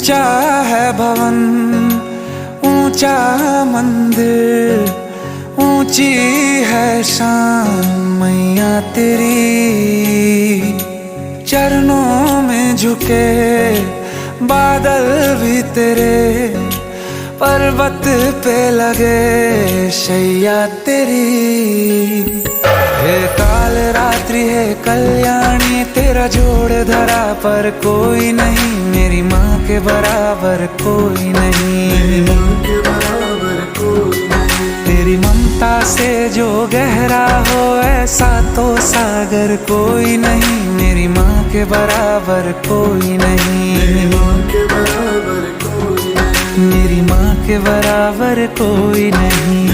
ऊंचा है भवन, ऊंचा मंदिर, ऊंची है शान मैया तेरी। चरणों में झुके बादल भी तेरे, पर्वत पे लगे शैया तेरी। हे काल रात्रि है कल्याणी, तेरा जोड़ धरा पर कोई नहीं, मेरी माँ के बराबर कोई नहीं। तेरी ममता से जो गहरा हो ऐसा तो सागर कोई नहीं, मेरी माँ के बराबर कोई नहीं। मेरी माँ के बराबर कोई नहीं, मेरी माँ के बराबर कोई नहीं।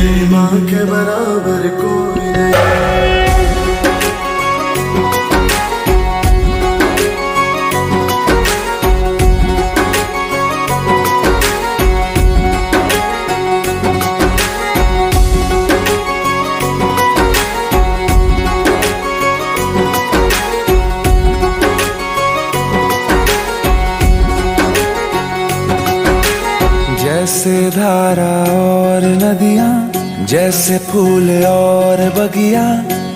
जैसे धारा और नदियाँ, जैसे फूल और बगिया,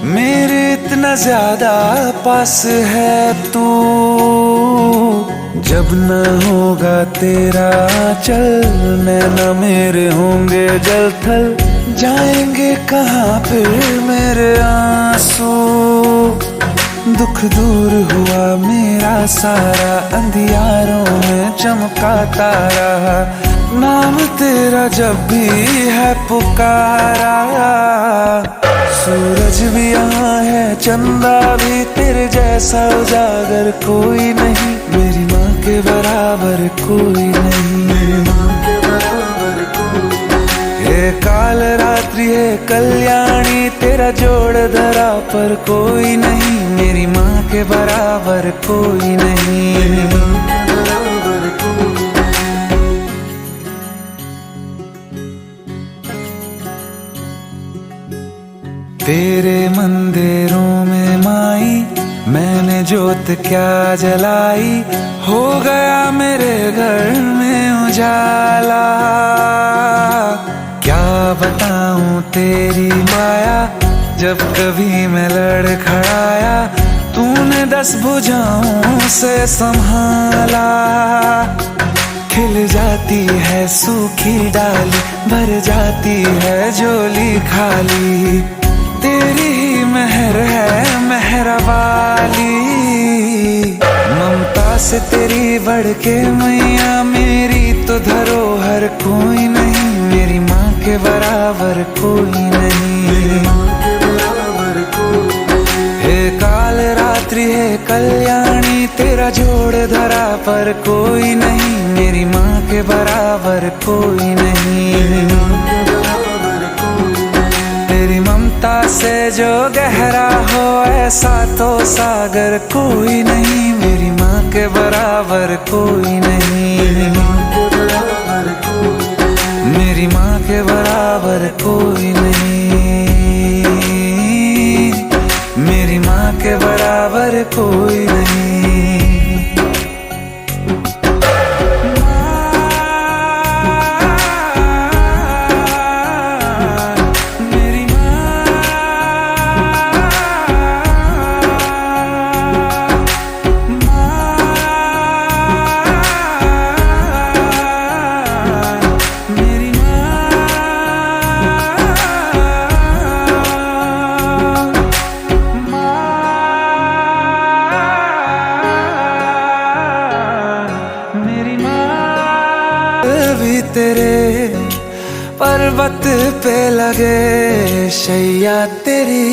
मेरे इतना ज्यादा पास है तू। जब न होगा तेरा चल, नैना मेरे होंगे जल थल, जाएंगे कहाँ फिर मेरे आंसू। दुख दूर हुआ मेरा सारा, अंधियारों में चमका तारा, नाम तेरा जब भी है पुकारा। सूरज भी यहाँ है, चंदा भी, तेरे जैसा उजागर कोई नहीं, मेरी माँ के बराबर कोई नहीं। मेरी माँ के बराबर कोई नहीं। हे काल रात्रि है कल्याणी, तेरा जोड़ धरा पर कोई नहीं, मेरी माँ के बराबर कोई नहीं। मेरी माँ के बराबर कोई नहीं। तेरे मंदिरों में माई मैंने जोत क्या जलाई, हो गया मेरे घर में उजाला। क्या बताऊं तेरी माया, जब कभी मैं लड़खड़ाया, तूने 10 भुजाओं से संभाला। खिल जाती है सूखी डाली, भर जाती है झोली खाली, तेरी ही मेहर है मेहर वाली। ममता से तेरी बढ़ के मैया, मेरी तो धरोहर कोई नहीं, मेरी माँ के बराबर कोई नहीं। मेरी माँ के बराबर कोई नहीं। हे काल रात्रि है कल्याणी, तेरा जोड़ धरा पर कोई नहीं, मेरी माँ के बराबर कोई नहीं। मेरी माँ के बराबर कोई नहीं। तेरी ममता से जो गहरा हो ऐसा तो सागर कोई नहीं, मेरी माँ के बराबर कोई नहीं। मेरी माँ के बराबर कोई नहीं। मेरी माँ के बराबर कोई नहीं। मेरी माँ के बराबर कोई नहीं। भी तेरे पर्वत पे लगे शैया तेरी।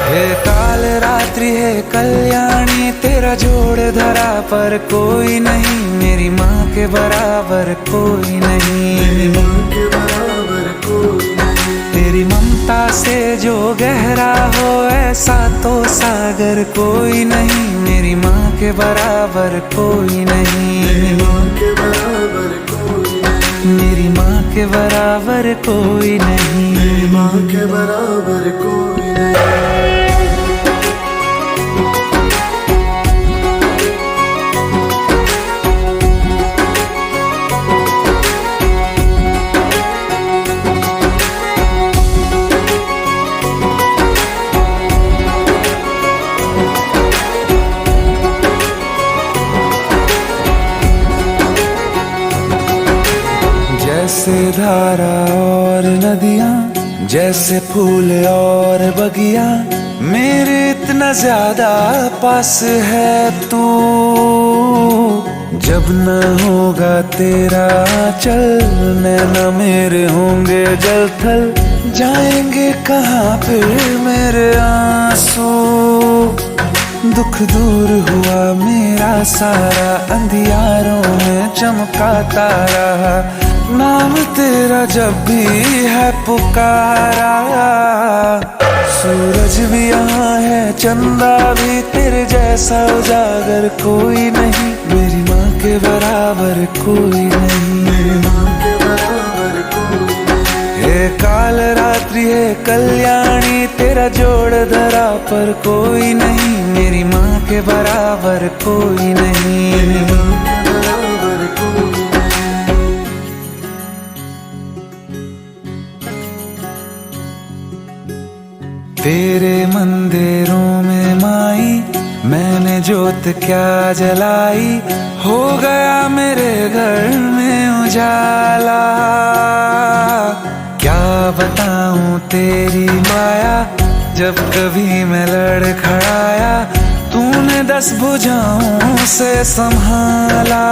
हे काल रात्रि है कल्याणी, तेरा जोड़ धरा पर कोई नहीं, मेरी माँ के बराबर कोई नहीं। मेरी माँ के बराबर कोई नहीं। तेरी ममता से जो गहरा हो ऐसा तो सागर कोई नहीं, मेरी माँ के बराबर कोई नहीं। मेरी माँ के बराबर कोई नहीं। मेरी माँ के बराबर कोई नहीं। मेरी माँ के बराबर कोई नहीं। जैसे धारा और नदियाँ, जैसे फूल और बगिया, मेरे इतना ज्यादा पास है तू। जब न होगा तेरा चल, नैना मेरे होंगे जल थल, जाएंगे कहाँ फिर मेरे आंसू। दुख दूर हुआ मेरा सारा, अंधियारों में चमका तारा, नाम तेरा जब भी है पुकारा। सूरज भी यहाँ है, चंदा भी, तेरे जैसा उजागर कोई नहीं, मेरी माँ के बराबर कोई नहीं, मेरी माँ के बराबर कोई नहीं। हे काल रात्रि है कल्याणी, तेरा जोड़ धरा पर कोई नहीं, मेरी माँ के बराबर कोई नहीं, मेरी माँ के बराबर कोई नहीं। तेरे मंदिरों में माई, मैंने जोत क्या जलाई, हो गया मेरे घर में उजाला। क्या बताऊं तेरी माया, जब कभी मैं लड़खड़ाया, तूने 10 भुजाओं से संभाला।